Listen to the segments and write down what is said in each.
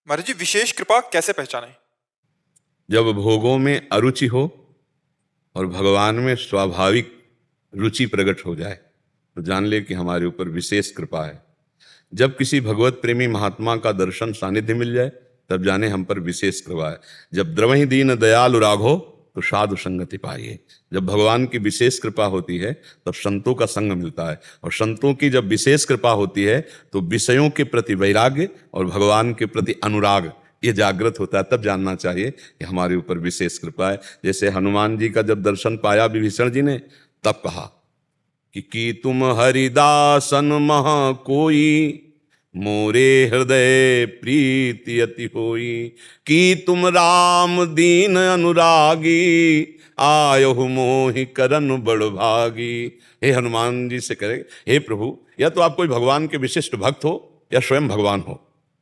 महाराज जी, विशेष कृपा कैसे पहचानें? जब भोगों में अरुचि हो और भगवान में स्वाभाविक रुचि प्रकट हो जाए तो जान ले कि हमारे ऊपर विशेष कृपा है। जब किसी भगवत प्रेमी महात्मा का दर्शन सानिध्य मिल जाए तब जाने हम पर विशेष कृपा है। जब द्रवहि दीन दयालु राघो तो साधु संगति पाइए। जब भगवान की विशेष कृपा होती है तब संतों का संग मिलता है, और संतों की जब विशेष कृपा होती है तो विषयों के प्रति वैराग्य और भगवान के प्रति अनुराग ये जागृत होता है। तब जानना चाहिए कि हमारे ऊपर विशेष कृपा है। जैसे हनुमान जी का जब दर्शन पाया विभीषण जी ने, तब कहा कि तुम हरिदासन महा कोई, मोरे हृदय प्रीति अति होई। कि तुम राम दीन अनुरागी, आयो मोहि करन बड़ भागी। हे हनुमान जी से कहे, हे प्रभु, या तो आप कोई भगवान के विशिष्ट भक्त हो या स्वयं भगवान हो,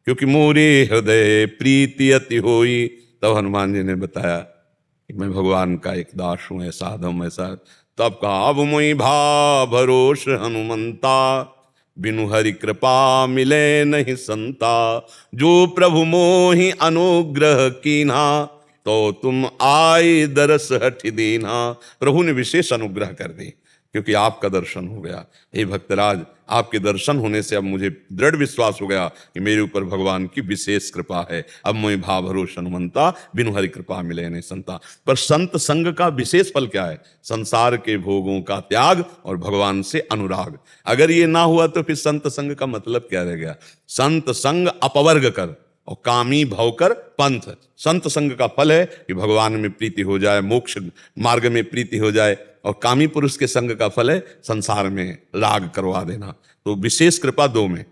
क्योंकि मोरे हृदय प्रीति अति होई। तब हनुमान जी ने बताया कि मैं भगवान का एक दास हूं, ऐसा अधम ऐसा। तब कहा, अब मुई भा भरोस हनुमंता, बिनु हरि कृपा मिले नहीं संता। जो प्रभु मोहि अनुग्रह कीन्हा, तो तुम आए दरस हठि दीन्हा। प्रभु ने विशेष अनुग्रह कर दी क्योंकि आपका दर्शन हो गया। हे भक्तराज, आपके दर्शन होने से अब मुझे दृढ़ विश्वास हो गया कि मेरे ऊपर भगवान की विशेष कृपा है। अब मैं भा भरोस हनुमंता, बिनु हरि कृपा मिले नहीं संता। पर संत संग का विशेष फल क्या है? संसार के भोगों का त्याग और भगवान से अनुराग। अगर ये ना हुआ तो फिर संत संग का मतलब क्या रह गया? संत संग अपवर्ग कर और कामी भवकर पंथ। संत संग का फल है कि भगवान में प्रीति हो जाए, मोक्ष मार्ग में प्रीति हो जाए, और कामी पुरुष के संग का फल है संसार में राग करवा देना। तो विशेष कृपा दो में,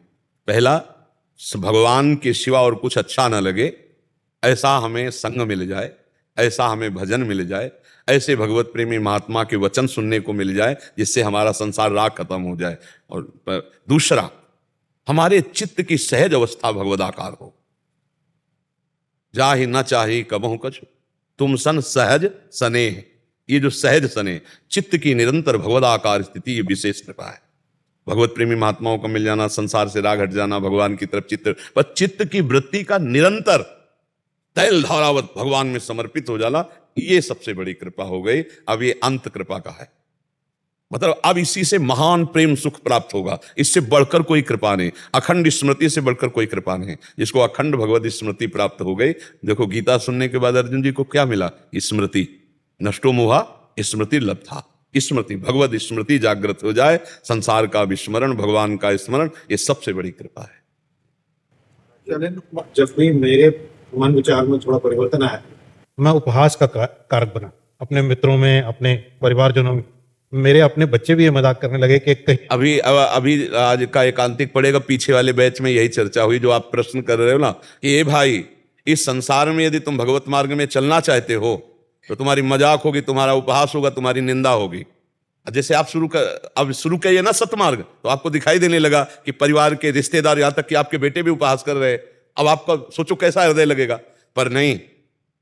पहला भगवान के सिवा और कुछ अच्छा ना लगे ऐसा हमें संग मिल जाए, ऐसा हमें भजन मिल जाए, ऐसे भगवत प्रेमी महात्मा के वचन सुनने को मिल जाए जिससे हमारा संसार राग खत्म हो जाए। और दूसरा, हमारे चित्त की सहज अवस्था भगवदाकार हो। जाहि न चाही कबहु कछु, तुम सन सहज सनेह। ये जो सहज सने चित्त की निरंतर भगवदाकार स्थिति, ये विशेष कृपा है। भगवत प्रेमी महात्माओं का मिल जाना, संसार से राग हट जाना, भगवान की तरफ चित्त, पर चित्त की वृत्ति का निरंतर तैल धारावत भगवान में समर्पित हो जाना, ये सबसे बड़ी कृपा हो गई। अब ये अंत कृपा का है, मतलब अब इसी से महान प्रेम सुख प्राप्त होगा। इससे बढ़कर कोई कृपा नहीं, अखंड स्मृति से बढ़कर कोई कृपा नहीं। जिसको अखंड भगवत स्मृति प्राप्त हो गई, देखो गीता सुनने के बाद अर्जुन जी को क्या मिला? स्मृति। नष्टो मोहा स्मृति लब्धा। स्मृति, भगवत स्मृति जागृत हो जाए, संसार का विस्मरण, भगवान का स्मरण, ये सबसे बड़ी कृपा है। जब भी मेरे मन विचार में थोड़ा परिवर्तन आया, मैं उपहास का कारक बना। अपने मित्रों में, अपने परिवारजनों में, मेरे अपने बच्चे भी ये मजाक करने लगे कि कहीं अभी आज का एकांतिक पड़ेगा, पीछे वाले बैच में यही चर्चा हुई जो आप प्रश्न कर रहे हो ना, कि ये भाई, इस संसार में यदि तुम भगवत मार्ग में चलना चाहते हो तो तुम्हारी मजाक होगी, तुम्हारा उपहास होगा, तुम्हारी निंदा होगी। जैसे आप शुरू किए ना सतमार्ग, तो आपको दिखाई देने लगा कि परिवार के रिश्तेदार, यहां तक कि आपके बेटे भी उपहास कर रहे। अब आपका सोचो कैसा हृदय लगेगा। पर नहीं,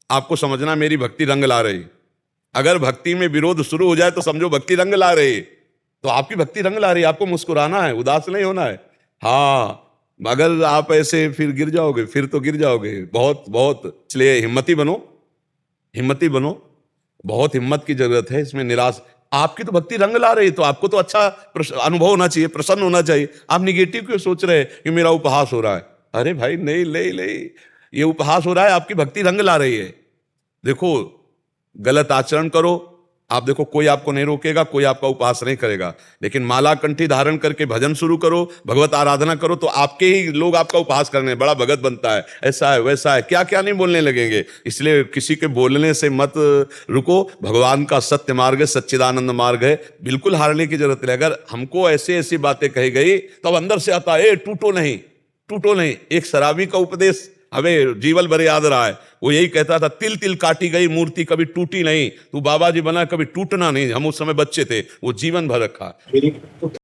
आपको समझना मेरी भक्ति रंग ला रही। अगर भक्ति में विरोध शुरू हो जाए तो समझो भक्ति रंग ला रही। तो आपकी भक्ति रंग ला रही, आपको मुस्कुराना है, उदास नहीं होना है। हाँ, अगर आप ऐसे फिर गिर जाओगे, फिर तो गिर जाओगे बहुत बहुत। इसलिए हिम्मती बनो, हिम्मती बनो, बहुत हिम्मत की जरूरत है इसमें। निराश, आपकी तो भक्ति रंग ला रही, तो आपको तो अच्छा अनुभव होना चाहिए, प्रसन्न होना चाहिए। आप निगेटिव क्यों सोच रहे हैं कि मेरा उपहास हो रहा है? अरे भाई नहीं, नहीं, ये उपहास हो रहा है, आपकी भक्ति रंग ला रही है। देखो, गलत आचरण करो, आप देखो कोई आपको नहीं रोकेगा, कोई आपका उपहास नहीं करेगा। लेकिन माला कंठी धारण करके भजन शुरू करो, भगवत आराधना करो, तो आपके ही लोग आपका उपहास करने, बड़ा भगत बनता है, ऐसा है वैसा है, क्या क्या नहीं बोलने लगेंगे। इसलिए किसी के बोलने से मत रुको। भगवान का सत्य मार्ग है, सच्चिदानंद मार्ग है, बिल्कुल हारने की जरूरत नहीं। अगर हमको ऐसी ऐसी बातें कही गई तो अब अंदर से आता है, टूटो नहीं, टूटो नहीं। एक शराबी का उपदेश हमें जीवन भर याद रहा है। वो यही कहता था, तिल तिल काटी गई मूर्ति कभी टूटी नहीं, तू बाबा जी बना कभी टूटना नहीं। हम उस समय बच्चे थे, वो जीवन भर रखा।